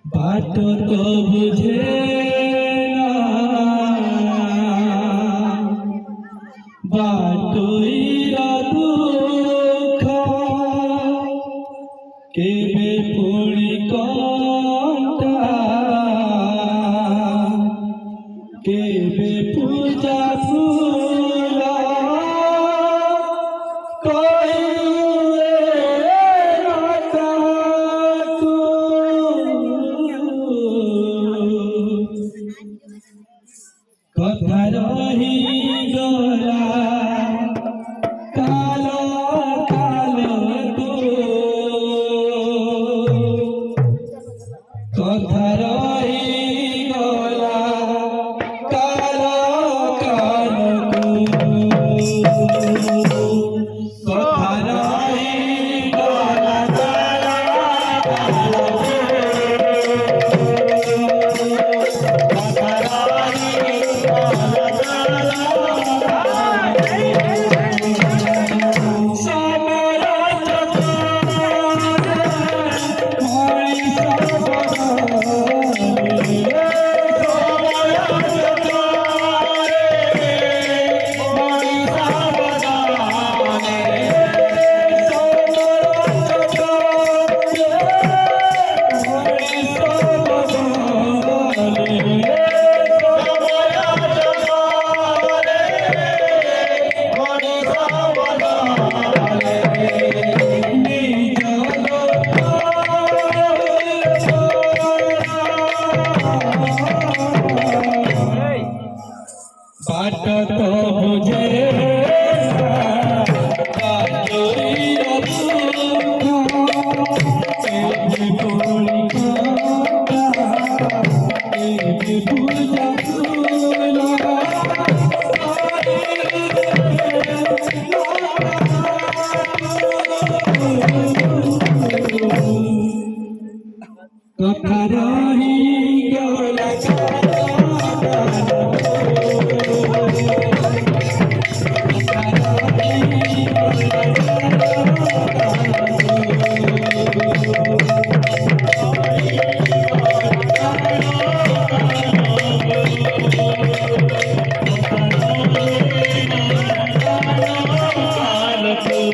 बाट तो बुझे बाटोइरा दुख केबे पुरी कंटा केबे पूजा फूला कथा रही गला कालो कालो तो कथा रही गला कालो कालो तो कथा रही गला कालो कालो बाट तो बुझे पूजा